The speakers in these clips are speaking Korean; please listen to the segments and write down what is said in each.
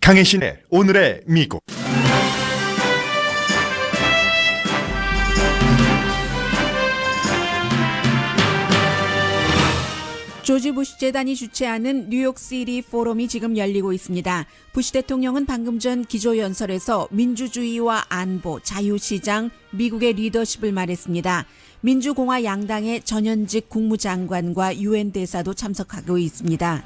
강혜신의 오늘의 미국. 조지 부시 재단이 주최하는 뉴욕시티 포럼이 지금 열리고 있습니다. 부시 대통령은 방금 전 기조연설에서 민주주의와 안보, 자유시장, 미국의 리더십을 말했습니다. 민주공화 양당의 전현직 국무장관과 유엔 대사도 참석하고 있습니다.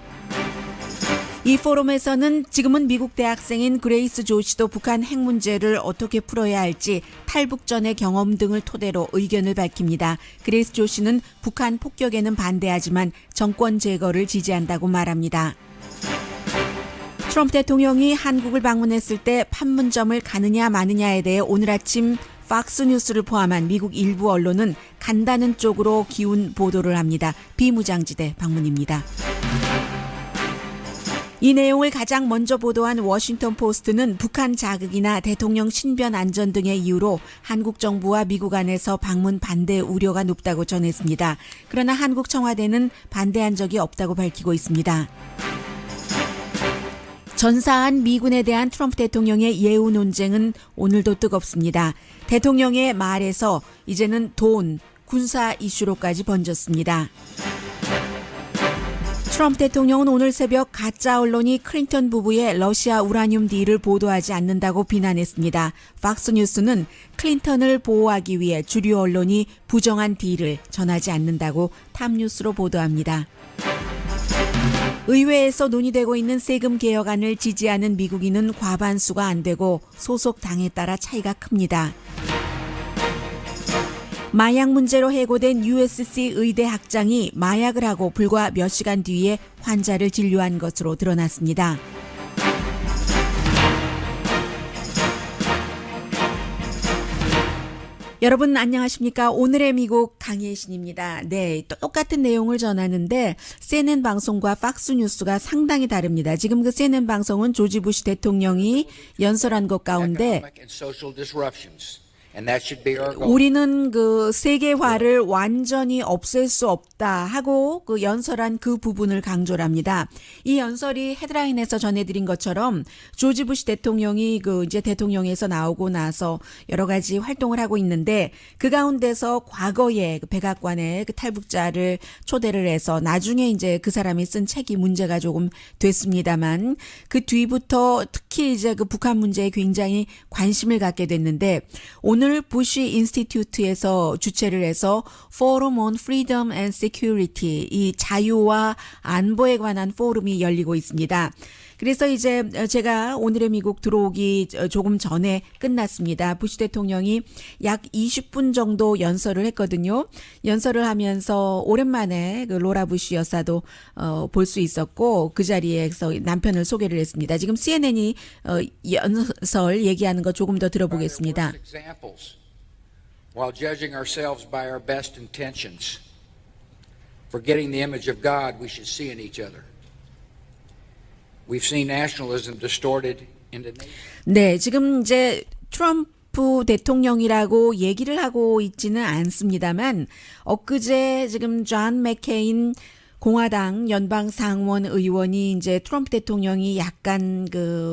이 포럼에서는 지금은 미국 대학생인 그레이스 조시도 북한 핵 문제를 어떻게 풀어야 할지 탈북전의 경험 등을 토대로 의견을 밝힙니다. 그레이스 조시는 북한 폭격에는 반대하지만 정권 제거를 지지한다고 말합니다. 트럼프 대통령이 한국을 방문했을 때 판문점을 가느냐 마느냐에 대해 오늘 아침 팍스뉴스를 포함한 미국 일부 언론은 간다는 쪽으로 기운 보도를 합니다. 비무장지대 방문입니다. 이 내용을 가장 먼저 보도한 워싱턴 포스트는 북한 자극이나 대통령 신변 안전 등의 이유로 한국 정부와 미국 안에서 방문 반대 우려가 높다고 전했습니다. 그러나 한국 청와대는 반대한 적이 없다고 밝히고 있습니다. 전사한 미군에 대한 트럼프 대통령의 예우 논쟁은 오늘도 뜨겁습니다. 대통령의 말에서 이제는 돈, 군사 이슈로까지 번졌습니다. 트럼프 대통령은 오늘 새벽 가짜 언론이 클린턴 부부의 러시아 우라늄 딜을 보도하지 않는다고 비난했습니다. 팍스뉴스는 클린턴을 보호하기 위해 주류 언론이 부정한 딜을 전하지 않는다고 탑뉴스로 보도합니다. 의회에서 논의되고 있는 세금 개혁안을 지지하는 미국인은 과반수가 안 되고 소속 당에 따라 차이가 큽니다. 마약 문제로 해고된 USC 의대 학장이 마약을 하고 불과 몇 시간 뒤에 환자를 진료한 것으로 드러났습니다. 여러분 안녕하십니까? 오늘의 미국 강혜신입니다. 네, 똑같은 내용을 전하는데 CNN 방송과 팍스뉴스가 상당히 다릅니다. 지금 그 CNN 방송은 조지 부시 대통령이 연설한 것 가운데 우리는 그 세계화를 완전히 없앨 수 없다 하고 그 연설한 그 부분을 강조를 합니다. 이 연설이 헤드라인에서 전해드린 것처럼 조지 부시 대통령이 그 이제 대통령에서 나오고 나서 여러 가지 활동을 하고 있는데 그 가운데서 과거에 그 백악관에 그 탈북자를 초대를 해서 나중에 이제 그 사람이 쓴 책이 문제가 조금 됐습니다만 그 뒤부터 특히 이제 그 북한 문제에 굉장히 관심을 갖게 됐는데 오늘 부시 인스티튜트에서 주최를 해서 Forum on Freedom and Security, 이 자유와 안보에 관한 포럼이 열리고 있습니다. 그래서 이제 제가 오늘의 미국 들어오기 조금 전에 끝났습니다. 부시 대통령이 약 20분 정도 연설을 했거든요. 연설을 하면서 오랜만에 그 로라 부시 여사도 볼 수 있었고 그 자리에서 남편을 소개를 했습니다. 지금 CNN이 연설 얘기하는 거 조금 더 들어보겠습니다. While judging ourselves by our best intentions, forgetting the image of God we should see in each other. We've seen nationalism distorted into nations. 네, 지금 이제 트럼프 대통령이라고 얘기를 하고 있지는 않습니다만 엊그제 지금 존 맥케인 공화당 연방 상원 의원이 이제 트럼프 대통령이 약간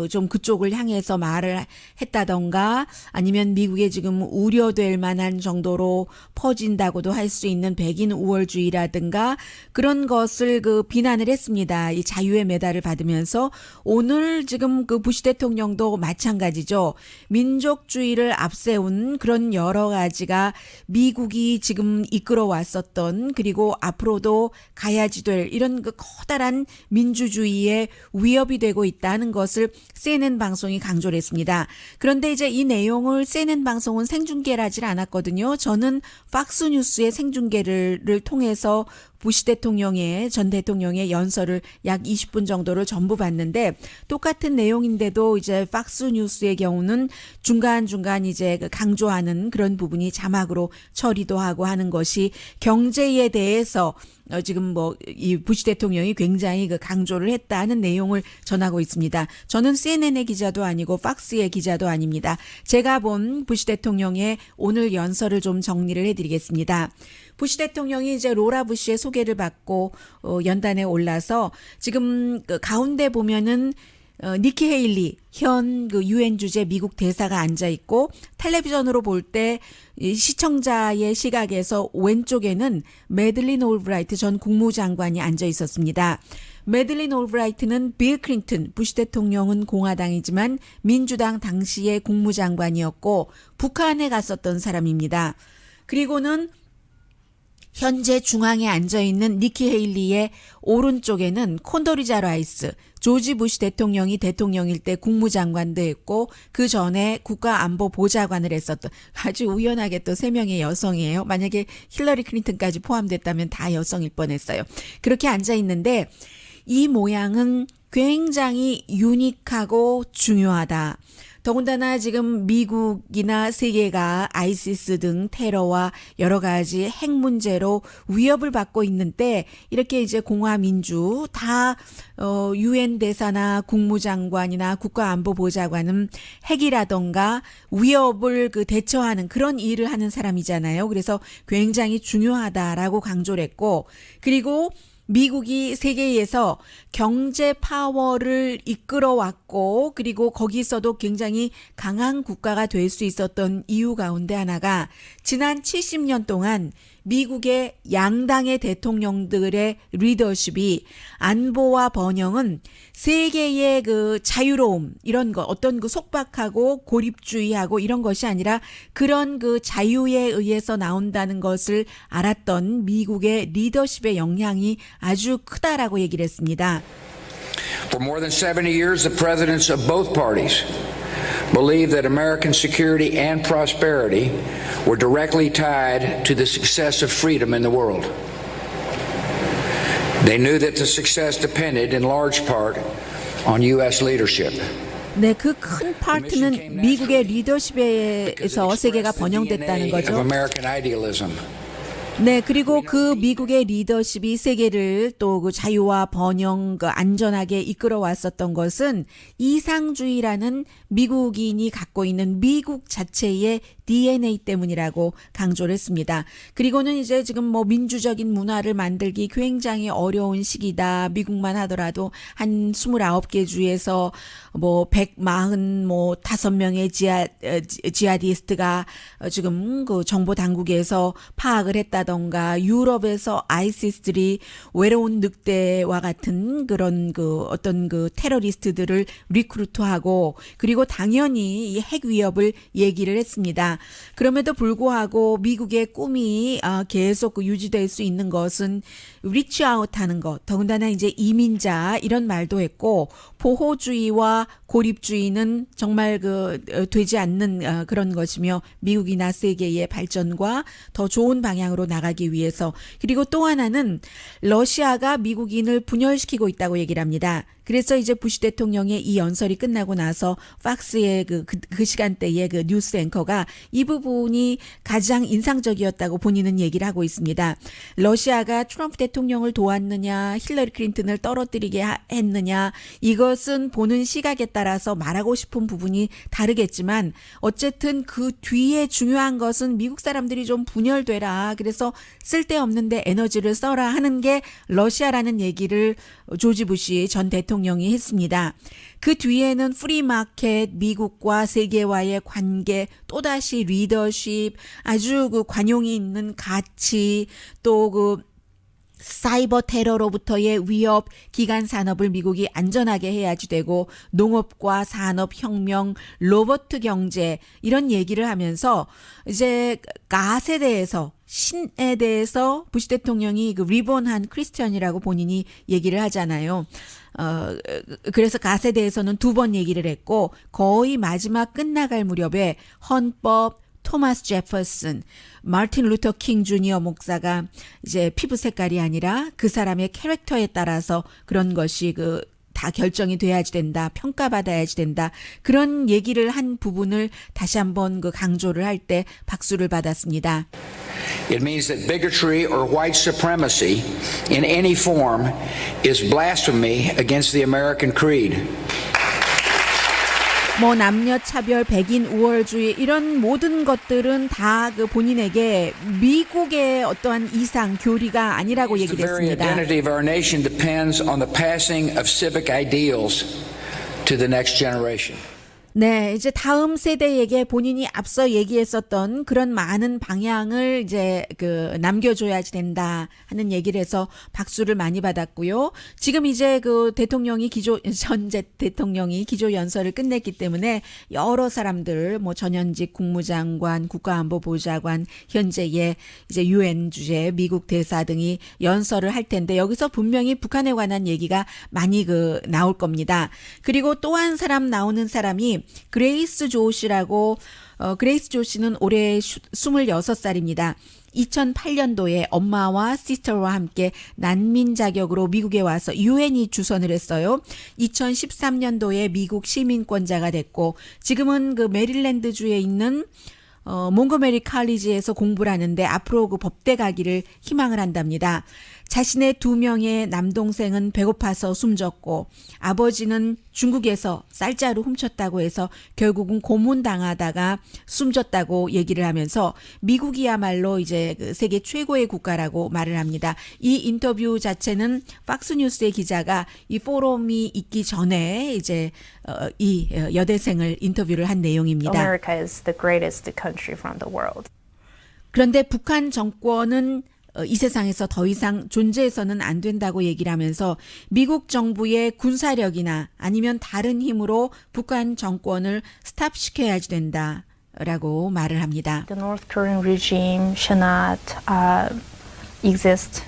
좀 그쪽을 향해서 말을 했다던가 아니면 미국에 지금 우려될 만한 정도로 퍼진다고도 할 수 있는 백인 우월주의라든가 그런 것을 비난을 했습니다. 이 자유의 메달을 받으면서 오늘 지금 그 부시 대통령도 마찬가지죠. 민족주의를 앞세운 그런 여러 가지가 미국이 지금 이끌어 왔었던 그리고 앞으로도 가야지 될 이런 그 커다란 민주주의의 위협이 되고 있다는 것을 CNN 방송이 강조를 했습니다. 그런데 이제 이 내용을 CNN 방송은 생중계를 하질 않았거든요. 저는 팍스뉴스의 생중계를 통해서 부시 대통령의 전 대통령의 연설을 약 20분 정도를 전부 봤는데 똑같은 내용인데도 이제 팍스뉴스의 경우는 중간중간 이제 강조하는 그런 부분이 자막으로 처리도 하고 하는 것이 경제에 대해서 지금 이 부시 대통령이 굉장히 강조를 했다는 내용을 전하고 있습니다. 저는 CNN의 기자도 아니고 팍스의 기자도 아닙니다. 제가 본 부시 대통령의 오늘 연설을 좀 정리를 해드리겠습니다. 부시 대통령이 이제 로라 부시의 소개를 받고 연단에 올라서 지금 그 가운데 보면은 니키 헤일리 현 그 유엔 주재 미국 대사가 앉아 있고 텔레비전으로 볼 때 시청자의 시각에서 왼쪽에는 매들린 올브라이트 전 국무장관이 앉아 있었습니다. 매들린 올브라이트는 빌 클린턴 부시 대통령은 공화당이지만 민주당 당시의 국무장관이었고 북한에 갔었던 사람입니다. 그리고는 현재 중앙에 앉아있는 니키 헤일리의 오른쪽에는 콘도리자 라이스, 조지 부시 대통령이 대통령일 때 국무장관도 했고 그 전에 국가안보보좌관을 했었던 아주 우연하게 또 3명의 여성이에요. 만약에 힐러리 클린턴까지 포함됐다면 다 여성일 뻔했어요. 그렇게 앉아있는데 이 모양은 굉장히 유니크하고 중요하다. 더군다나 지금 미국이나 세계가 아이시스 등 테러와 여러 가지 핵 문제로 위협을 받고 있는 때 이렇게 이제 공화민주 다 유엔 대사나 국무장관이나 국가안보보좌관은 핵이라던가 위협을 대처하는 그런 일을 하는 사람이잖아요. 그래서 굉장히 중요하다라고 강조를 했고 그리고 미국이 세계에서 경제 파워를 이끌어왔고 그리고 거기서도 굉장히 강한 국가가 될 수 있었던 이유 가운데 하나가 지난 70년 동안 미국의 양당의 대통령들의 리더십이 안보와 번영은 세계의 그 자유로움 이런 거 어떤 그 속박하고 고립주의하고 이런 것이 아니라 그런 그 자유에 의해서 나온다는 것을 알았던 미국의 리더십의 영향이 아주 크다라고 얘기를 했습니다. For more than 70 years, the presidents of both parties believed that American security and prosperity were directly tied to the success of freedom in the world. They knew that the success depended in large part on U.S. leadership. 네, 그 큰 파트는 미국의 리더십에서 세계가 번영됐다는 거죠. 네, 그리고 그 미국의 리더십이 세계를 또 그 자유와 번영, 그 안전하게 이끌어 왔었던 것은 이상주의라는 미국인이 갖고 있는 미국 자체의 DNA 때문이라고 강조를 했습니다. 그리고는 이제 지금 뭐 민주적인 문화를 만들기 굉장히 어려운 시기다. 미국만 하더라도 한 29개 주에서 뭐 145명의 지하디스트가 지금 그 정보 당국에서 파악을 했다던가 유럽에서 아이시스들이 외로운 늑대와 같은 그런 그 어떤 그 테러리스트들을 리크루트하고 그리고 당연히 이 핵 위협을 얘기를 했습니다. 그럼에도 불구하고 미국의 꿈이 계속 유지될 수 있는 것은 리치아웃하는 것, 더군다나 이제 이민자 이런 말도 했고 보호주의와 고립주의는 정말 되지 않는 그런 것이며 미국이나 세계의 발전과 더 좋은 방향으로 나가기 위해서 그리고 또 하나는 러시아가 미국인을 분열시키고 있다고 얘기를 합니다. 그래서 이제 부시 대통령의 이 연설이 끝나고 나서 팍스의 그 시간대의 그 뉴스 앵커가 이 부분이 가장 인상적이었다고 본인은 얘기를 하고 있습니다. 러시아가 트럼프 대통령을 도왔느냐, 힐러리 클린턴을 떨어뜨리게 했느냐, 이것은 보는 시각에 따라서 말하고 싶은 부분이 다르겠지만 어쨌든 그 뒤에 중요한 것은 미국 사람들이 좀 분열되라. 그래서 쓸데없는데 에너지를 써라 하는 게 러시아라는 얘기를 조지 부시 전 대통령이 했습니다. 그 뒤에는 프리마켓, 미국과 세계와의 관계, 또다시 리더십, 아주 그 관용이 있는 가치, 또 그 사이버 테러로부터의 위협, 기간 산업을 미국이 안전하게 해야지 되고 농업과 산업혁명, 로봇 경제 이런 얘기를 하면서 이제 갓에 대해서 신에 대해서 부시 대통령이 그 리본한 크리스천이라고 본인이 얘기를 하잖아요. 그래서 갓에 대해서는 2번 얘기를 했고 거의 마지막 끝나갈 무렵에 헌법, 토마스 제퍼슨, 마틴 루터 킹 주니어 목사가 이제 피부 색깔이 아니라 그 사람의 캐릭터에 따라서 그런 것이 다 결정이 돼야지 된다. 평가받아야지 된다. 그런 얘기를 한 부분을 다시 한번 강조를 할 때 박수를 받았습니다. It means that bigotry or white supremacy in any form is blasphemy against the American creed. 뭐 남녀 차별, 백인 우월주의 이런 모든 것들은 다 본인에게 미국의 어떠한 이상 교리가 아니라고 얘기를 했습니다. The very identity of our nation depends on the passing of civic ideals to the next generation. 네, 이제 다음 세대에게 본인이 앞서 얘기했었던 그런 많은 방향을 이제 남겨줘야지 된다 하는 얘기를 해서 박수를 많이 받았고요. 지금 이제 현재 대통령이 기조 연설을 끝냈기 때문에 여러 사람들, 뭐 전현직 국무장관, 국가안보보좌관, 현재의 이제 유엔 주재, 미국 대사 등이 연설을 할 텐데 여기서 분명히 북한에 관한 얘기가 많이 나올 겁니다. 그리고 또 한 사람 나오는 사람이 그레이스 조 씨라고 그레이스 조 씨는 올해 26살입니다. 2008년도에 엄마와 시스터와 함께 난민 자격으로 미국에 와서 유엔이 주선을 했어요. 2013년도에 미국 시민권자가 됐고 지금은 메릴랜드주에 있는 몽고메리 칼리지에서 공부를 하는데 앞으로 법대 가기를 희망을 한답니다. 자신의 2명의 남동생은 배고파서 숨졌고 아버지는 중국에서 쌀자루 훔쳤다고 해서 결국은 고문당하다가 숨졌다고 얘기를 하면서 미국이야말로 이제 세계 최고의 국가라고 말을 합니다. 이 인터뷰 자체는 팍스뉴스의 기자가 이 포럼이 있기 전에 이제 이 여대생을 인터뷰를 한 내용입니다. America is the greatest country from the world. 그런데 북한 정권은 이 세상에서 더 이상 존재해서는 안 된다고 얘기를 하면서 미국 정부의 군사력이나 아니면 다른 힘으로 북한 정권을 스탑시켜야지 된다라고 말을 합니다. The North Korean regime should not exist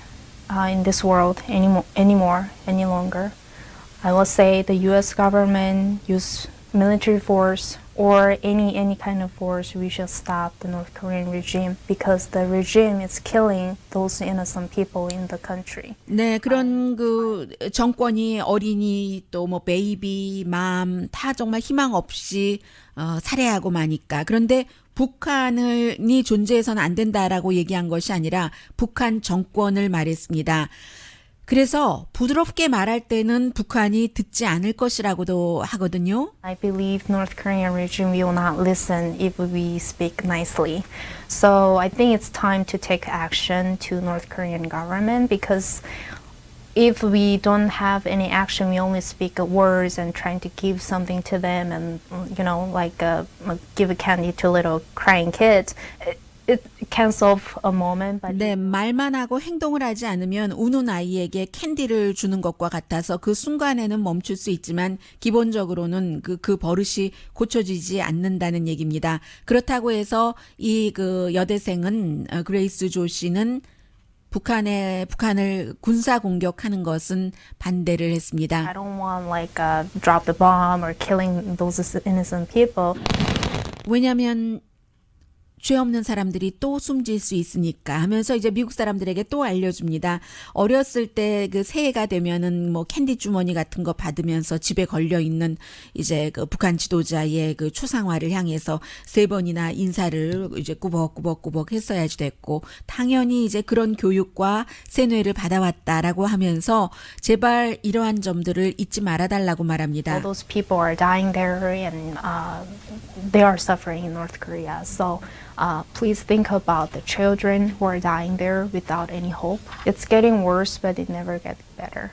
in this world any longer. I will say the U.S. government use military force or any kind of force. We should stop the North Korean regime because the regime is killing those innocent people in the country. 네, 그런 정권이 어린이 또 뭐 베이비, 맘 다 정말 희망 없이 살해하고 마니까. 그런데 북한이 존재해서는 안 된다라고 얘기한 것이 아니라 북한 정권을 말했습니다. 그래서 부드럽게 말할 때는 북한이 듣지 않을 것이라고도 하거든요. I believe North Korean regime will not listen if we speak nicely. So I think it's time to take action to North Korean government because if we don't have any action, we only speak words and trying to give something to them and give a candy to little crying kids. It can solve a moment, but 네, 말만 하고 행동을 하지 않으면 우는 아이에게 캔디를 주는 것과 같아서 그 순간에는 멈출 수 있지만 기본적으로는 그 버릇이 고쳐지지 않는다는 얘기입니다. 그렇다고 해서 이 여대생은 그레이스 조 씨는 북한을 군사 공격하는 것은 반대를 했습니다. I don't want drop the bomb or killing those innocent people. 왜냐하면 죄 없는 사람들이 또 숨질 수 있으니까 하면서 이제 미국 사람들에게 또 알려줍니다. 어렸을 때 새해가 되면은 뭐 캔디 주머니 같은 거 받으면서 집에 걸려 있는 이제 북한 지도자의 초상화를 향해서 3번이나 인사를 이제 꾸벅꾸벅 했어야지 됐고 당연히 이제 그런 교육과 세뇌를 받아왔다라고 하면서 제발 이러한 점들을 잊지 말아달라고 말합니다. All those people are dying there and they are suffering in North Korea. So please think about the children who are dying there without any hope. It's getting worse, but it never gets better.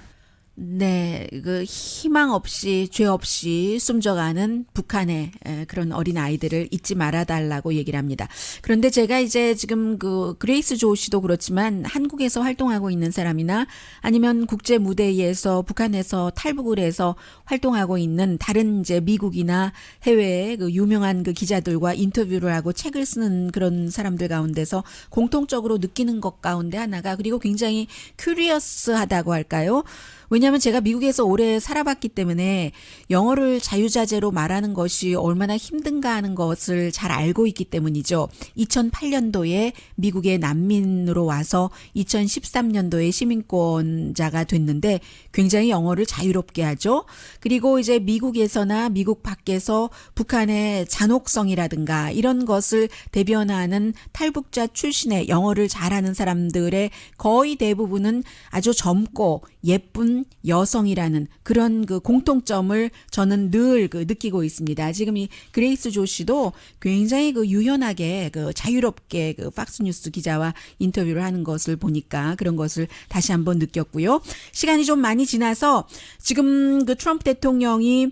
네, 희망 없이 죄 없이 숨져가는 북한의 그런 어린 아이들을 잊지 말아달라고 얘기를 합니다. 그런데 제가 이제 지금 그레이스 조 씨도 그렇지만 한국에서 활동하고 있는 사람이나 아니면 국제 무대에서 북한에서 탈북을 해서 활동하고 있는 다른 이제 미국이나 해외의 유명한 기자들과 인터뷰를 하고 책을 쓰는 그런 사람들 가운데서 공통적으로 느끼는 것 가운데 하나가 그리고 굉장히 큐리어스하다고 할까요? 왜냐하면 제가 미국에서 오래 살아봤기 때문에 영어를 자유자재로 말하는 것이 얼마나 힘든가 하는 것을 잘 알고 있기 때문이죠. 2008년도에 미국에 난민으로 와서 2013년도에 시민권자가 됐는데 굉장히 영어를 자유롭게 하죠. 그리고 이제 미국에서나 미국 밖에서 북한의 잔혹성이라든가 이런 것을 대변하는 탈북자 출신의 영어를 잘하는 사람들의 거의 대부분은 아주 젊고 예쁜 여성이라는 그런 공통점을 저는 늘 느끼고 있습니다. 지금 이 그레이스 조 씨도 굉장히 유연하게 자유롭게 팍스뉴스 기자와 인터뷰를 하는 것을 보니까 그런 것을 다시 한번 느꼈고요. 시간이 좀 많이 지나서 지금 트럼프 대통령이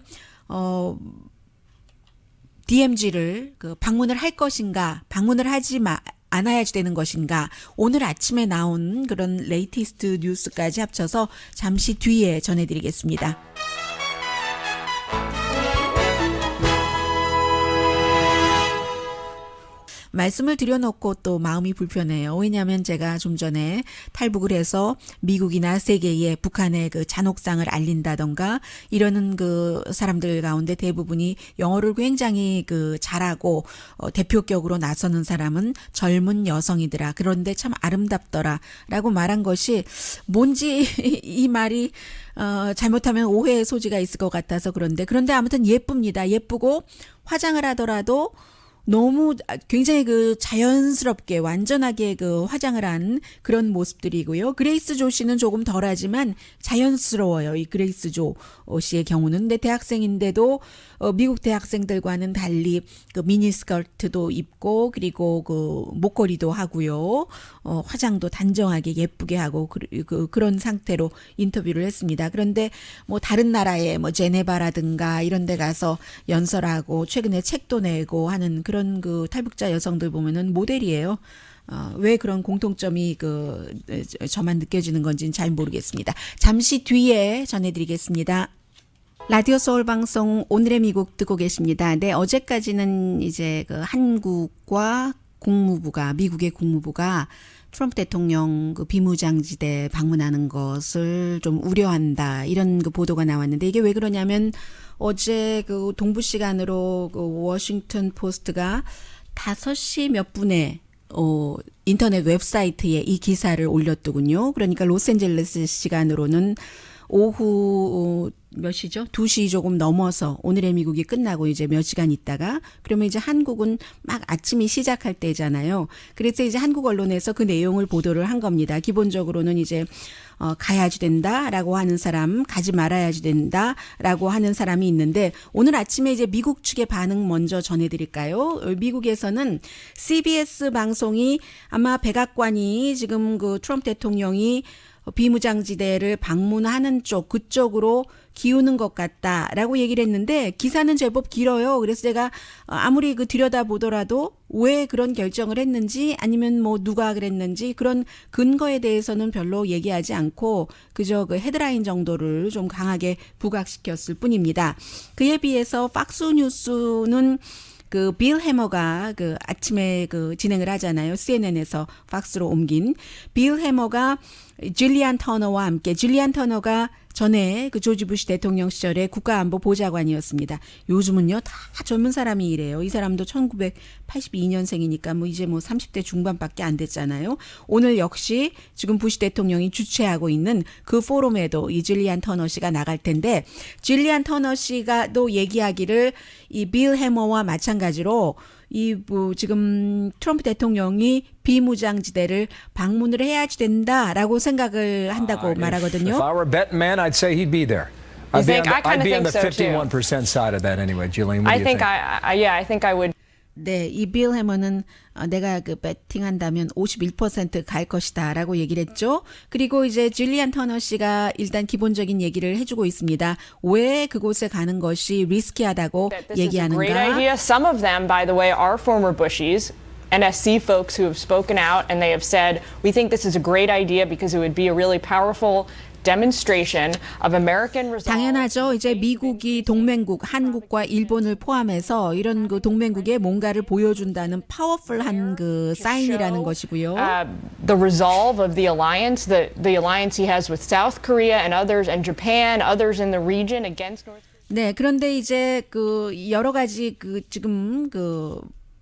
DMZ를 그 방문을 할 것인가, 방문을 하지 않아야지 되는 것인가, 오늘 아침에 나온 그런 레이티스트 뉴스까지 합쳐서 잠시 뒤에 전해드리겠습니다. 말씀을 드려놓고 또 마음이 불편해요. 왜냐하면 제가 좀 전에 탈북을 해서 미국이나 세계에 북한의 그 잔혹상을 알린다던가 이러는 그 사람들 가운데 대부분이 영어를 굉장히 그 잘하고 대표격으로 나서는 사람은 젊은 여성이더라. 그런데 참 아름답더라라고 말한 것이 뭔지 이 말이 잘못하면 오해의 소지가 있을 것 같아서 그런데 아무튼 예쁩니다. 예쁘고 화장을 하더라도 너무 굉장히 그 자연스럽게 완전하게 그 화장을 한 그런 모습들이고요. 그레이스 조 씨는 조금 덜하지만 자연스러워요. 이 그레이스 조 씨의 경우는. 근데 대학생인데도 미국 대학생들과는 달리 그 미니스커트도 입고 그리고 그 목걸이도 하고요. 화장도 단정하게 예쁘게 하고 그런 상태로 인터뷰를 했습니다. 그런데 뭐 다른 나라에 뭐 제네바라든가 이런 데 가서 연설하고 최근에 책도 내고 하는 그런 그 탈북자 여성들 보면은 모델이에요. 왜 그런 공통점이 저만 느껴지는 건지는 잘 모르겠습니다. 잠시 뒤에 전해드리겠습니다. 라디오 서울 방송 오늘의 미국 듣고 계십니다. 네, 어제까지는 이제 그 한국과 미국의 국무부가 트럼프 대통령 그 비무장지대 방문하는 것을 좀 우려한다 이런 그 보도가 나왔는데 이게 왜 그러냐면 어제 그 동부 시간으로 그 워싱턴 포스트가 5시 몇 분에 인터넷 웹사이트에 이 기사를 올렸더군요. 그러니까 로스앤젤레스 시간으로는 오후 몇 시죠? 2시 조금 넘어서 오늘의 미국이 끝나고 이제 몇 시간 있다가 그러면 이제 한국은 막 아침이 시작할 때잖아요. 그래서 이제 한국 언론에서 그 내용을 보도를 한 겁니다. 기본적으로는 이제 가야지 된다라고 하는 사람, 가지 말아야지 된다라고 하는 사람이 있는데 오늘 아침에 이제 미국 측의 반응 먼저 전해드릴까요? 미국에서는 CBS 방송이 아마 백악관이 지금 그 트럼프 대통령이 비무장지대를 방문하는 그쪽으로 기우는 것 같다라고 얘기를 했는데 기사는 제법 길어요. 그래서 제가 아무리 들여다보더라도 왜 그런 결정을 했는지 아니면 뭐 누가 그랬는지 그런 근거에 대해서는 별로 얘기하지 않고 그저 그 헤드라인 정도를 좀 강하게 부각시켰을 뿐입니다. 그에 비해서 팍스 뉴스는 그 빌 해머가 그 아침에 그 진행을 하잖아요. CNN에서 팍스로 옮긴 빌 해머가 줄리안 터너와 함께 줄리안 터너가 전에 그 조지 부시 대통령 시절에 국가안보 보좌관이었습니다. 요즘은요 다 젊은 사람이 이래요. 이 사람도 1982년생이니까 뭐 이제 뭐 30대 중반밖에 안 됐잖아요. 오늘 역시 지금 부시 대통령이 주최하고 있는 그 포럼에도 이 줄리안 터너 씨가 나갈 텐데 줄리안 터너 씨가 또 얘기하기를 이 빌 해머와 마찬가지로 지금 트럼프 대통령이 비무장지대를 방문을 해야지 된다라고 생각을 한다고 말하거든요. If I were a betting man, I'd say he'd be there. I'd be on the 51% side of that anyway. Julian, what do you think? I think I would. 네, 이 빌 해머는 내가 그 배팅한다면 51% 갈 것이다라고 얘기를 했죠. 그리고 이제 줄리안 터너 씨가 일단 기본적인 얘기를 해주고 있습니다. 왜 그곳에 가는 것이 리스키하다고 얘기하는가? This is a great idea. Some of them, by the way, are former Bushies. NSC folks who have spoken out and they have said, we think this is a great idea because it would be a really powerful demonstration of American resolve. 당연하죠. 이제 미국이 동맹국 한국과 일본을 포함해서 이런 그 동맹국에 뭔가를 보여준다는 파워풀한 그 사인이라는 것이고요. The resolve of the alliance he has with South Korea and others and Japan, others in the region against North Korea. 네, 그런데 이제 그 여러 가지 지금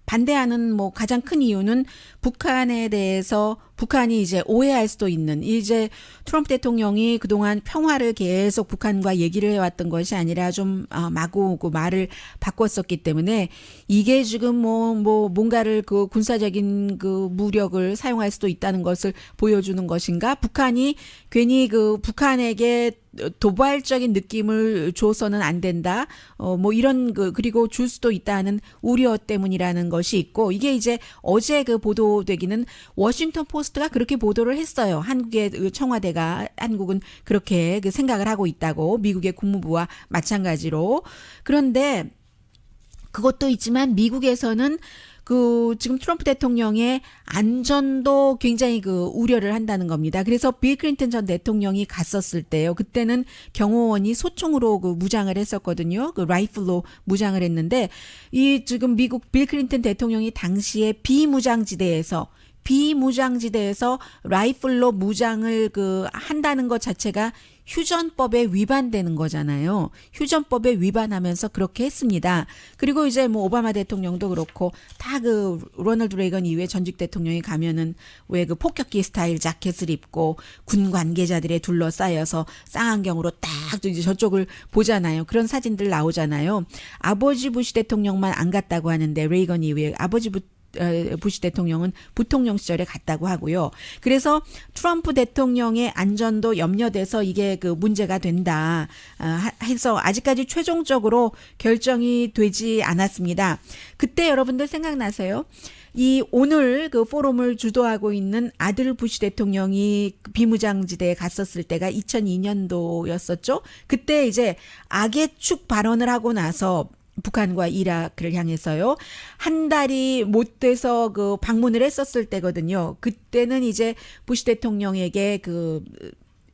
반대하는 뭐 가장 큰 이유는 북한에 대해서 북한이 이제 오해할 수도 있는 이제 트럼프 대통령이 그동안 평화를 계속 북한과 얘기를 해왔던 것이 아니라 좀 마구 그 말을 바꿨었기 때문에 이게 지금 뭔가를 그 군사적인 그 무력을 사용할 수도 있다는 것을 보여주는 것인가? 북한이 괜히 그 북한에게 도발적인 느낌을 줘서는 안 된다. 뭐 이런 그리고 줄 수도 있다는 우려 때문이라는 것이 있고 이게 이제 어제 그 보도되기는 워싱턴 포스트 포스트가 그렇게 보도를 했어요. 한국의 그 청와대가 한국은 그렇게 그 생각을 하고 있다고 미국의 국무부와 마찬가지로. 그런데 그것도 있지만 미국에서는 그 지금 트럼프 대통령의 안전도 굉장히 그 우려를 한다는 겁니다. 그래서 빌 클린턴 전 대통령이 갔었을 때요. 그때는 경호원이 소총으로 그 무장을 했었거든요. 그 라이플로 무장을 했는데 이 지금 미국 빌 클린턴 대통령이 당시에 비무장지대에서 라이플로 무장을 그 한다는 것 자체가 휴전법에 위반되는 거잖아요. 휴전법에 위반하면서 그렇게 했습니다. 그리고 이제 뭐 오바마 대통령도 그렇고 다 그 로널드 레이건 이후에 전직 대통령이 가면은 왜 그 폭격기 스타일 자켓을 입고 군 관계자들에 둘러싸여서 쌍안경으로 딱 이제 저쪽을 보잖아요. 그런 사진들 나오잖아요. 아버지 부시 대통령만 안 갔다고 하는데 레이건 이후에 아버지 부시 대통령은 부통령 시절에 갔다고 하고요. 그래서 트럼프 대통령의 안전도 염려돼서 이게 그 문제가 된다 해서 아직까지 최종적으로 결정이 되지 않았습니다. 그때 여러분들 생각나세요? 이 오늘 그 포럼을 주도하고 있는 아들 부시 대통령이 비무장지대에 갔었을 때가 2002년도였었죠. 그때 이제 악의 축 발언을 하고 나서 북한과 이라크를 향해서요. 한 달이 못 돼서 그 방문을 했었을 때거든요. 그때는 이제 부시 대통령에게 그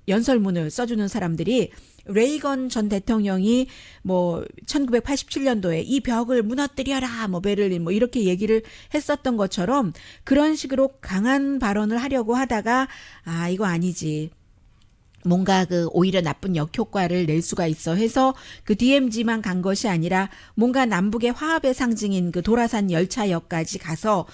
연설문을 써주는 사람들이 레이건 전 대통령이 뭐 1987년도에 이 벽을 무너뜨려라 뭐 베를린 뭐 이렇게 얘기를 했었던 것처럼 그런 식으로 강한 발언을 하려고 하다가 아 이거 아니지. 뭔가 그 오히려 나쁜 역효과를 낼 수가 있어 해서 그 DMZ만 간 것이 아니라 뭔가 남북의 화합의 상징인 그 도라산 열차역까지 가서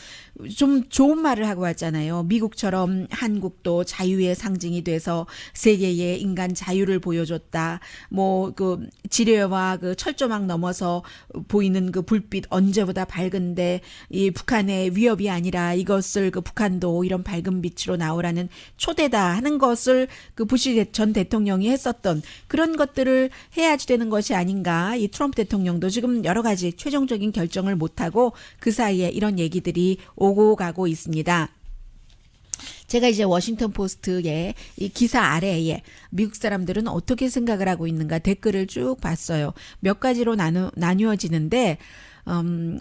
좀 좋은 말을 하고 왔잖아요. 미국처럼 한국도 자유의 상징이 돼서 세계에 인간 자유를 보여줬다. 뭐 그 지뢰와 그 철조망 넘어서 보이는 그 불빛 언제보다 밝은데 이 북한의 위협이 아니라 이것을 그 북한도 이런 밝은 빛으로 나오라는 초대다 하는 것을 그 부시 전 대통령이 했었던 그런 것들을 해야지 되는 것이 아닌가. 이 트럼프 대통령도 지금 여러 가지 최종적인 결정을 못하고 그 사이에 이런 얘기들이 오고 가고 있습니다. 제가 이제 워싱턴 포스트의 이 기사 아래에 미국 사람들은 어떻게 생각을 하고 있는가 댓글을 쭉 봤어요. 몇 가지로 나뉘어지는데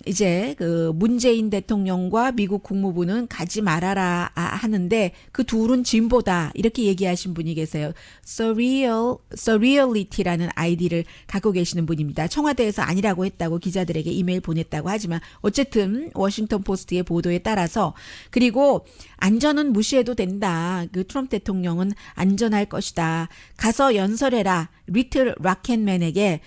이제 그 문재인 대통령과 미국 국무부는 가지 말아라 하는데 그 둘은 진보다 이렇게 얘기하신 분이 계세요. Surreality라는 아이디를 갖고 계시는 분입니다. 청와대에서 아니라고 했다고 기자들에게 이메일 보냈다고 하지만 어쨌든 워싱턴 포스트의 보도에 따라서 그리고 안전은 무시해도 된다. 그 트럼프 대통령은 안전할 것이다. 가서 연설해라. 리틀 락앤맨에게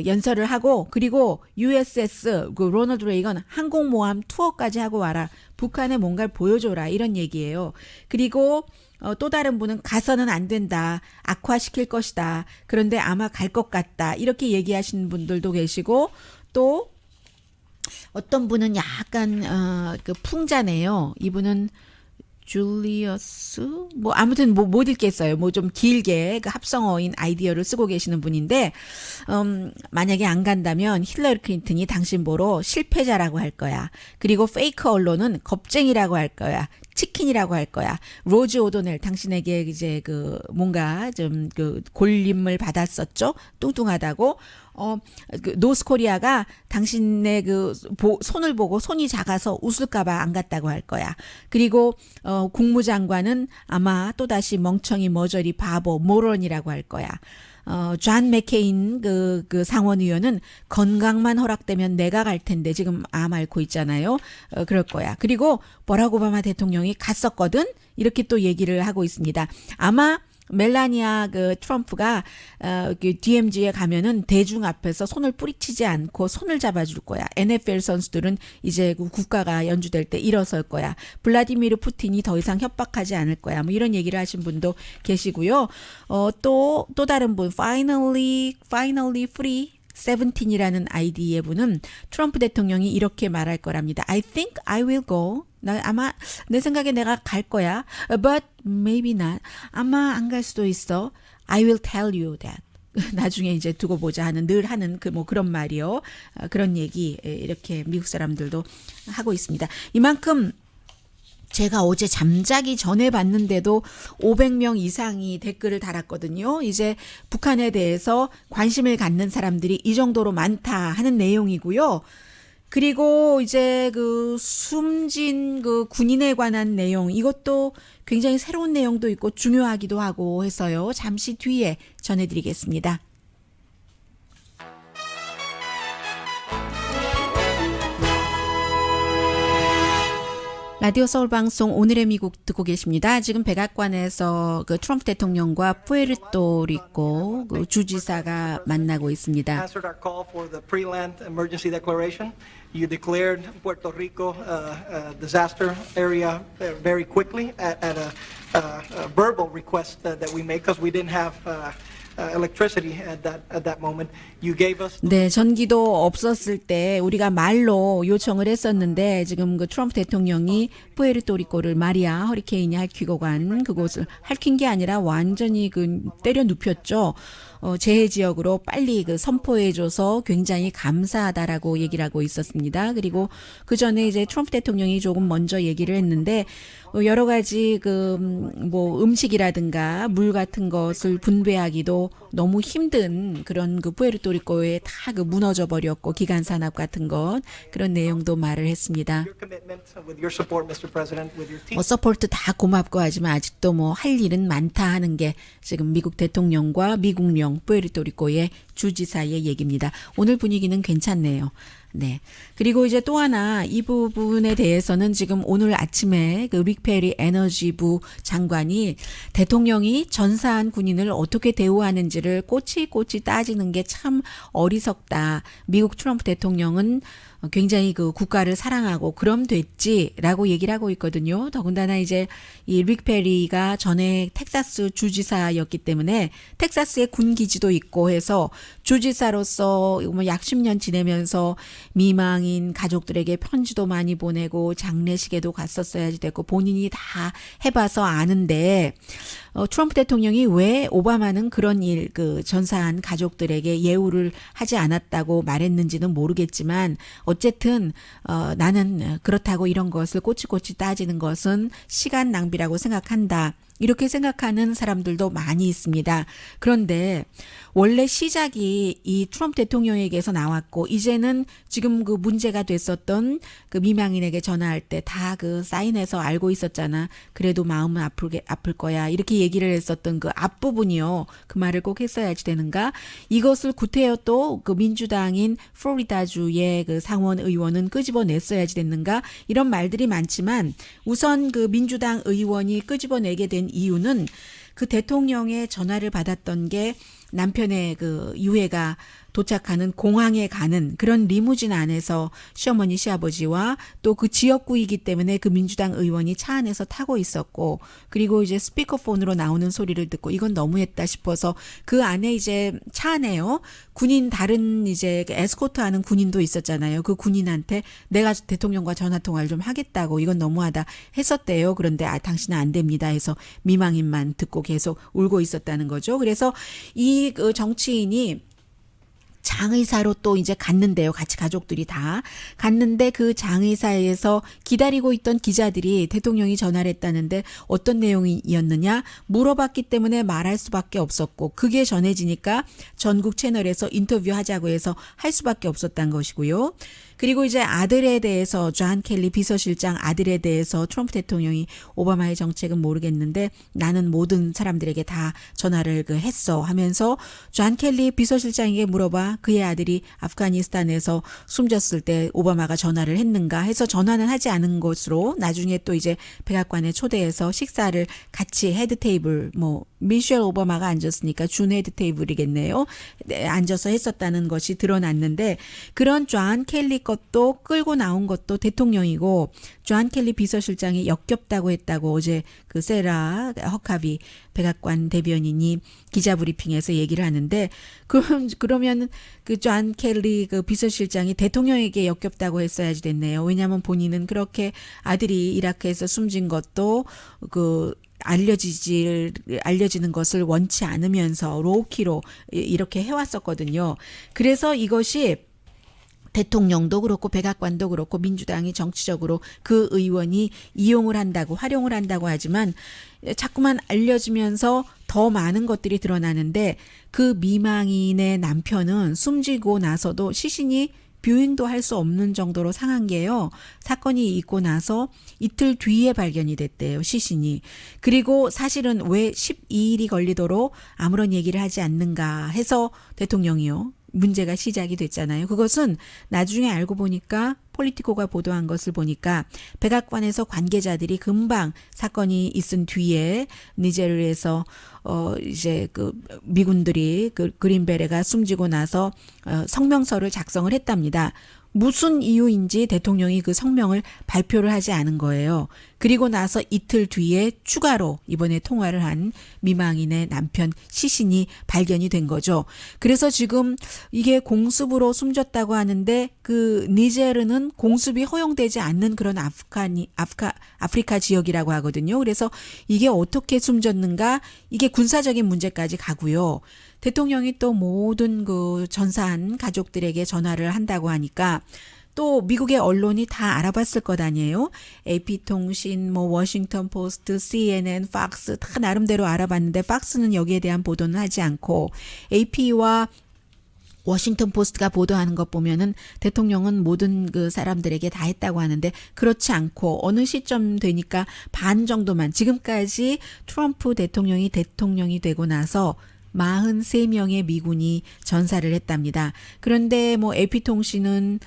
연설을 하고 그리고 USS 그 로널드 레이건 항공모함 투어까지 하고 와라. 북한에 뭔가를 보여줘라. 이런 얘기예요. 그리고 또 다른 분은 가서는 안 된다. 악화시킬 것이다. 그런데 아마 갈 것 같다. 이렇게 얘기하시는 분들도 계시고 또 어떤 분은 약간 그 풍자네요. 이분은 줄리어스 뭐 아무튼 뭐 못 읽겠어요. 뭐 좀 길게 그 합성어인 아이디어를 쓰고 계시는 분인데 만약에 안 간다면 힐러리 클린턴이 당신 보러 실패자라고 할 거야. 그리고 페이크 언론은 겁쟁이라고 할 거야. 치킨이라고 할 거야. 로즈 오도넬 당신에게 이제 그 뭔가 좀 그 골림을 받았었죠. 뚱뚱하다고. 그 노스코리아가 당신의 그 손을 보고 손이 작아서 웃을까봐 안 갔다고 할 거야. 그리고 국무장관은 아마 또다시 멍청이 머저리 바보 모론이라고 할 거야. 존 맥케인 그 상원의원은 건강만 허락되면 내가 갈 텐데 지금 암 앓고 있잖아요. 그럴 거야. 그리고 버락 오바마 대통령이 갔었거든. 이렇게 또 얘기를 하고 있습니다. 아마 멜라니아 그 트럼프가 그 DMZ에 가면은 대중 앞에서 손을 뿌리치지 않고 손을 잡아줄 거야. NFL 선수들은 이제 그 국가가 연주될 때 일어설 거야. 블라디미르 푸틴이 더 이상 협박하지 않을 거야. 뭐 이런 얘기를 하신 분도 계시고요. 또 다른 분 finally free 17이라는 아이디의 분은 트럼프 대통령이 이렇게 말할 거랍니다. I think I will go. 아마 내 생각에 내가 갈 거야. But maybe not. 아마 안 갈 수도 있어. I will tell you that. 나중에 이제 두고 보자 하는 늘 하는 그 뭐 그런 말이요. 그런 얘기 이렇게 미국 사람들도 하고 있습니다. 이만큼 제가 어제 잠자기 전에 봤는데도 500명 이상이 댓글을 달았거든요. 이제 북한에 대해서 관심을 갖는 사람들이 이 정도로 많다 하는 내용이고요. 그리고 이제 그 숨진 그 군인에 관한 내용, 이것도 굉장히 새로운 내용도 있고 중요하기도 하고 해서요. 잠시 뒤에 전해드리겠습니다. 라디오 서울 방송 오늘의 미국 듣고 계십니다. 지금 백악관에서 그 트럼프 대통령과 푸에르토리코 그 주지사가 만나고 있습니다. Answered our call for the pre-land emergency declaration. You declared Puerto Rico disaster area very quickly at a verbal request that we made because we didn't have electricity at that moment. You gave us. 네, 전기도 없었을 때 우리가 말로 요청을 했었는데 지금 그 트럼프 대통령이 푸에르토리코를 마리아 허리케인이 핥히고 간 그곳을 핥힌 게 아니라 완전히 그 때려 눕혔죠. 재해 지역으로 빨리 그 선포해줘서 굉장히 감사하다라고 얘기를 하고 있었습니다. 그리고 그 전에 이제 트럼프 대통령이 조금 먼저 얘기를 했는데 여러 가지 그 뭐 음식이라든가 물 같은 것을 분배하기도 너무 힘든 그런 그 푸에르토리코에 다 그 무너져 버렸고 기간 산업 같은 것 그런 내용도 말을 했습니다. Your commitment with your support, Mr. President, with your team. 뭐 서포트 다 고맙고 하지만 아직도 뭐 할 일은 많다 하는 게 지금 미국 대통령과 미국령 푸에르토리코의 주지사의 얘기입니다. 오늘 분위기는 괜찮네요. 네. 그리고 이제 또 하나 이 부분에 대해서는 지금 오늘 아침에 그 릭 페리 에너지부 장관이 대통령이 전사한 군인을 어떻게 대우하는지를 꼬치꼬치 따지는 게 참 어리석다. 미국 트럼프 대통령은 굉장히 그 국가를 사랑하고 그럼 됐지라고 얘기를 하고 있거든요. 더군다나 이제 이 릭 페리가 전에 텍사스 주지사였기 때문에 텍사스에 군 기지도 있고 해서 주지사로서 뭐 약 10년 지내면서 미망인 가족들에게 편지도 많이 보내고 장례식에도 갔었어야지 됐고 본인이 다 해봐서 아는데 트럼프 대통령이 왜 오바마는 그런 일 그 전사한 가족들에게 예우를 하지 않았다고 말했는지는 모르겠지만 어쨌든 나는 그렇다고 이런 것을 꼬치꼬치 따지는 것은 시간 낭비라고 생각한다. 이렇게 생각하는 사람들도 많이 있습니다. 그런데 원래 시작이 이 트럼프 대통령에게서 나왔고 이제는 지금 그 문제가 됐었던 그 미망인에게 전화할 때 다 그 사인해서 알고 있었잖아. 그래도 마음은 아플 거야. 이렇게 얘기를 했었던 그 앞부분이요. 그 말을 꼭 했어야지 되는가? 이것을 구태여 또 그 민주당인 플로리다주의 그 상원 의원은 끄집어냈어야지 됐는가? 이런 말들이 많지만 우선 그 민주당 의원이 끄집어내게 된 이유는 그 대통령의 전화를 받았던 게 남편의 그 유해가 도착하는 공항에 가는 그런 리무진 안에서 시어머니 시아버지와 또 그 지역구이기 때문에 그 민주당 의원이 차 안에서 타고 있었고 그리고 이제 스피커폰으로 나오는 소리를 듣고 이건 너무했다 싶어서 그 안에 이제 차 안에요. 군인 다른 이제 에스코트하는 군인도 있었잖아요. 그 군인한테 내가 대통령과 전화 통화를 좀 하겠다고 이건 너무하다 했었대요. 그런데 당신은 안 됩니다 해서 미망인만 듣고 계속 울고 있었다는 거죠. 그래서 이 그 정치인이 장의사로 또 이제 갔는데요. 같이 가족들이 다 갔는데 그 장의사에서 기다리고 있던 기자들이 대통령이 전화를 했다는데 어떤 내용이었느냐 물어봤기 때문에 말할 수밖에 없었고 그게 전해지니까 전국 채널에서 인터뷰하자고 해서 할 수밖에 없었던 것이고요. 그리고 이제 아들에 대해서 존 켈리 비서실장 아들에 대해서 트럼프 대통령이 오바마의 정책은 모르겠는데 나는 모든 사람들에게 다 전화를 했어 하면서 존 켈리 비서실장에게 물어봐 그의 아들이 아프가니스탄에서 숨졌을 때 오바마가 전화를 했는가 해서 전화는 하지 않은 것으로 나중에 또 이제 백악관에 초대해서 식사를 같이 헤드 테이블 뭐 미셸 오바마가 앉았으니까 준 헤드 테이블이겠네요. 네, 앉아서 했었다는 것이 드러났는데 그런 존 켈리 것도 끌고 나온 것도 대통령이고 존 켈리 비서실장이 역겹다고 했다고 어제 그 세라 허카비 백악관 대변인이 기자 브리핑에서 얘기를 하는데 그러면 그 존 켈리 그 비서실장이 대통령에게 역겹다고 했어야지 됐네요. 왜냐하면 본인은 그렇게 아들이 이라크에서 숨진 것도 그 알려지는 것을 원치 않으면서 로우키로 이렇게 해왔었거든요. 그래서 이것이 대통령도 그렇고 백악관도 그렇고 민주당이 정치적으로 그 의원이 이용을 한다고 활용을 한다고 하지만 자꾸만 알려지면서 더 많은 것들이 드러나는데 그 미망인의 남편은 숨지고 나서도 시신이 뷰잉도 할 수 없는 정도로 상한 게요. 사건이 있고 나서 이틀 뒤에 발견이 됐대요. 시신이. 그리고 사실은 왜 12일이 걸리도록 아무런 얘기를 하지 않는가 해서 대통령이요. 문제가 시작이 됐잖아요. 그것은 나중에 알고 보니까 폴리티코가 보도한 것을 보니까 백악관에서 관계자들이 금방 사건이 있은 뒤에 니제르에서 이제 그 미군들이 그 그린베레가 숨지고 나서 성명서를 작성을 했답니다. 무슨 이유인지 대통령이 그 성명을 발표를 하지 않은 거예요. 그리고 나서 이틀 뒤에 추가로 이번에 통화를 한 미망인의 남편 시신이 발견이 된 거죠. 그래서 지금 이게 공습으로 숨졌다고 하는데 그 니제르는 공습이 허용되지 않는 그런 아프리카 지역이라고 하거든요. 그래서 이게 어떻게 숨졌는가 이게 군사적인 문제까지 가고요. 대통령이 또 모든 그 전사한 가족들에게 전화를 한다고 하니까 또 미국의 언론이 다 알아봤을 것 아니에요. AP통신, 뭐 워싱턴 포스트, CNN, 팍스 다 나름대로 알아봤는데 팍스는 여기에 대한 보도는 하지 않고 AP와 워싱턴 포스트가 보도하는 것 보면은 대통령은 모든 그 사람들에게 다 했다고 하는데 그렇지 않고 어느 시점 되니까 반 정도만 지금까지 트럼프 대통령이 되고 나서 43명의 미군이 전사를 했답니다. 그런데 뭐 AP통신은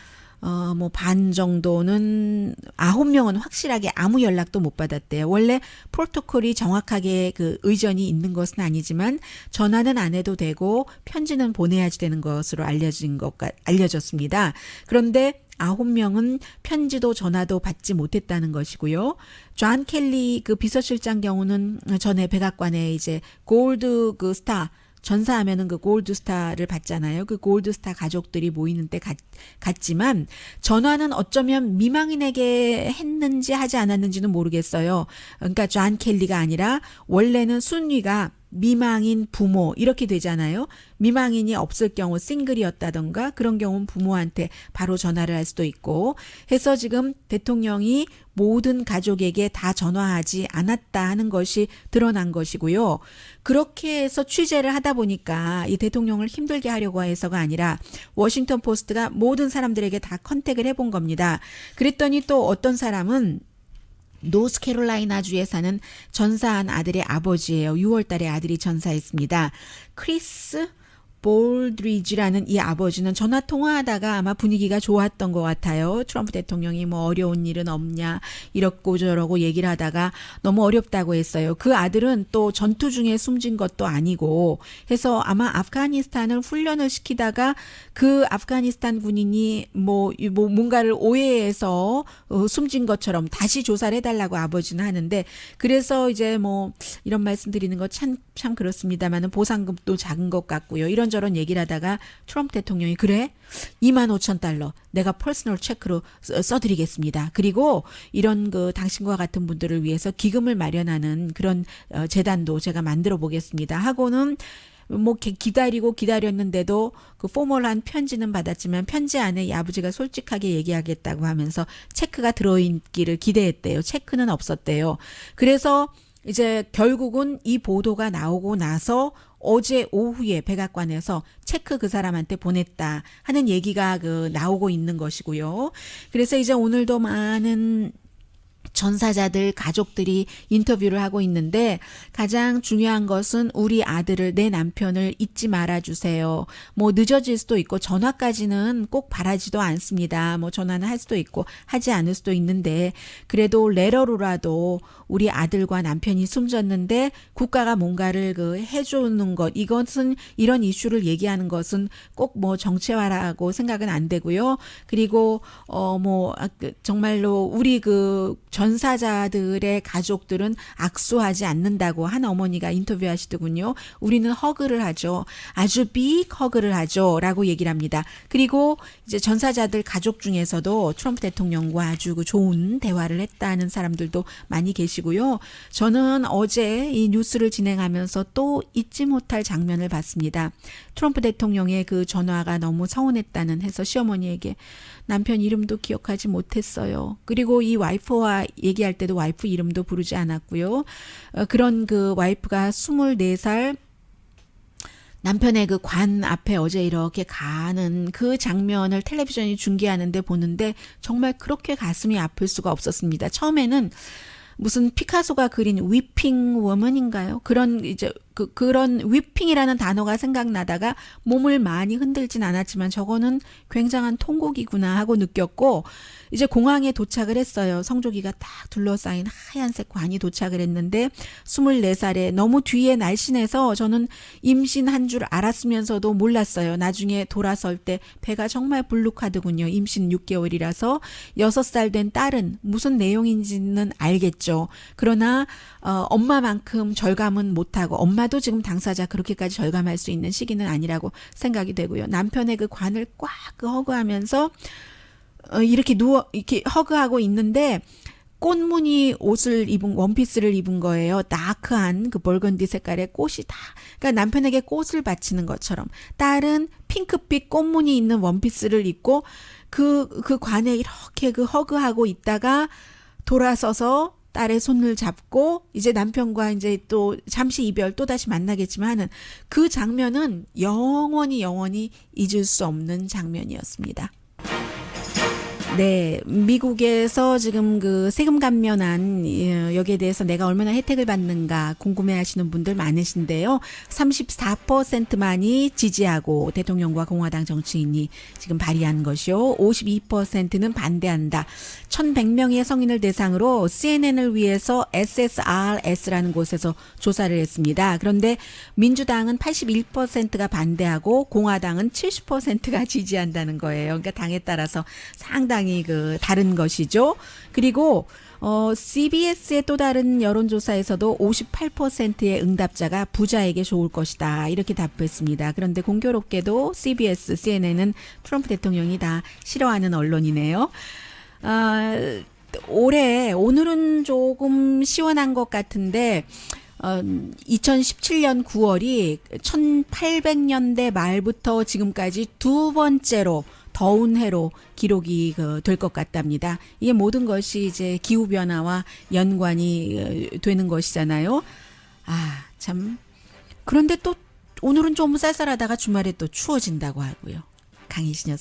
뭐 반 정도는 9명은 확실하게 아무 연락도 못 받았대요. 원래 프로토콜이 정확하게 그 의전이 있는 것은 아니지만 전화는 안 해도 되고 편지는 보내야지 되는 것으로 알려졌습니다. 그런데 9명은 편지도 전화도 받지 못했다는 것이고요. 존 켈리 그 비서실장 경우는 전에 백악관에 이제 골드 그 스타 전사하면은 그 골드 스타를 받잖아요. 그 골드 스타 가족들이 모이는 때 갔지만 전화는 어쩌면 미망인에게 했는지 하지 않았는지는 모르겠어요. 그러니까 존 켈리가 아니라 원래는 순위가 미망인 부모 이렇게 되잖아요. 미망인이 없을 경우 싱글이었다던가 그런 경우는 부모한테 바로 전화를 할 수도 있고 해서 지금 대통령이 모든 가족에게 다 전화하지 않았다 하는 것이 드러난 것이고요. 그렇게 해서 취재를 하다 보니까 이 대통령을 힘들게 하려고 해서가 아니라 워싱턴 포스트가 모든 사람들에게 다 컨택을 해본 겁니다. 그랬더니 또 어떤 사람은 노스캐롤라이나주에 사는 전사한 아들의 아버지예요. 6월 달에 아들이 전사했습니다. 크리스 볼드리지라는 이 아버지는 전화 통화하다가 아마 분위기가 좋았던 것 같아요. 트럼프 대통령이 뭐 어려운 일은 없냐 이렇고 저러고 얘기를 하다가 너무 어렵다고 했어요. 그 아들은 또 전투 중에 숨진 것도 아니고 해서 아마 아프가니스탄을 훈련을 시키다가 그 아프가니스탄 군인이 뭐 뭔가를 오해해서 숨진 것처럼 다시 조사를 해달라고 아버지는 하는데 그래서 이제 뭐 이런 말씀 드리는 거 참 그렇습니다만은 보상금도 작은 것 같고요. 이런저런 얘기를 하다가 트럼프 대통령이 그래? 25,000달러 내가 퍼스널 체크로 써드리겠습니다. 그리고 이런 그 당신과 같은 분들을 위해서 기금을 마련하는 그런 재단도 제가 만들어 보겠습니다. 하고는 뭐 기다렸는데도 그 포멀한 편지는 받았지만 편지 안에 이 아버지가 솔직하게 얘기하겠다고 하면서 체크가 들어있기를 기대했대요. 체크는 없었대요. 그래서 이제 결국은 이 보도가 나오고 나서 어제 오후에 백악관에서 체크 그 사람한테 보냈다 하는 얘기가 그 나오고 있는 것이고요. 그래서 이제 오늘도 많은 전사자들 가족들이 인터뷰를 하고 있는데 가장 중요한 것은 우리 아들을 내 남편을 잊지 말아주세요. 뭐 늦어질 수도 있고 전화까지는 꼭 바라지도 않습니다. 뭐 전화는 할 수도 있고 하지 않을 수도 있는데 그래도 레터로라도 우리 아들과 남편이 숨졌는데 국가가 뭔가를 그 해주는 것 이것은 이런 이슈를 얘기하는 것은 꼭 뭐 정치화라고 생각은 안 되고요. 그리고 뭐 정말로 우리 그 전사자들의 가족들은 악수하지 않는다고 한 어머니가 인터뷰하시더군요. 우리는 허그를 하죠. 아주 빅 허그를 하죠. 라고 얘기를 합니다. 그리고 이제 전사자들 가족 중에서도 트럼프 대통령과 아주 그 좋은 대화를 했다는 사람들도 많이 계시고요. 저는 어제 이 뉴스를 진행하면서 또 잊지 못할 장면을 봤습니다. 트럼프 대통령의 그 전화가 너무 서운했다는 해서 시어머니에게 남편 이름도 기억하지 못했어요. 그리고 이 와이프와 얘기할 때도 와이프 이름도 부르지 않았고요. 그런 그 와이프가 24살 남편의 그 관 앞에 어제 이렇게 가는 그 장면을 텔레비전이 중계하는데 보는데 정말 그렇게 가슴이 아플 수가 없었습니다. 처음에는 무슨 피카소가 그린 위핑 워먼인가요? 그런 이제 그런 위핑이라는 단어가 생각나다가 몸을 많이 흔들진 않았지만 저거는 굉장한 통곡이구나 하고 느꼈고 이제 공항에 도착을 했어요. 성조기가 딱 둘러싸인 하얀색 관이 도착을 했는데 24살에 너무 뒤에 날씬해서 저는 임신한 줄 알았으면서도 몰랐어요. 나중에 돌아설 때 배가 정말 불룩하더군요. 임신 6개월이라서 6살 된 딸은 무슨 내용인지는 알겠죠. 그러나 엄마만큼 절감은 못하고 엄마도 지금 당사자 그렇게까지 절감할 수 있는 시기는 아니라고 생각이 되고요. 남편의 그 관을 꽉 허그하면서 이렇게 이렇게 허그하고 있는데 꽃무늬 옷을 입은 원피스를 입은 거예요. 다크한 그 벌건디 색깔의 꽃이 다. 그러니까 남편에게 꽃을 바치는 것처럼 딸은 핑크빛 꽃무늬 있는 원피스를 입고 그 관에 이렇게 그 허그하고 있다가 돌아서서 딸의 손을 잡고 이제 남편과 이제 또 잠시 이별 또 다시 만나겠지만 하는 그 장면은 영원히 잊을 수 없는 장면이었습니다. 네, 미국에서 지금 그 세금 감면안 여기에 대해서 내가 얼마나 혜택을 받는가 궁금해하시는 분들 많으신데요. 34%만이 지지하고 대통령과 공화당 정치인이 지금 발의한 것이요. 52%는 반대한다. 1,100명의 성인을 대상으로 CNN을 위해서 SSRS라는 곳에서 조사를 했습니다. 그런데 민주당은 81%가 반대하고 공화당은 70%가 지지한다는 거예요. 그러니까 당에 따라서 상당히 그 다른 것이죠. 그리고 CBS의 또 다른 여론조사에서도 58%의 응답자가 부자에게 좋을 것이다 이렇게 답했습니다. 그런데 공교롭게도 CBS, CNN은 트럼프 대통령이 다 싫어하는 언론이네요. 오늘은 조금 시원한 것 같은데 2017년 9월이 1800년대 말부터 지금까지 두 번째로 더운 해로 기록이 될 것 같답니다. 이게 모든 것이 이제 기후변화와 연관이 되는 것이잖아요. 아, 참. 그런데 또 오늘은 좀 쌀쌀하다가 주말에 또 추워진다고 하고요. 강희신이었습니다.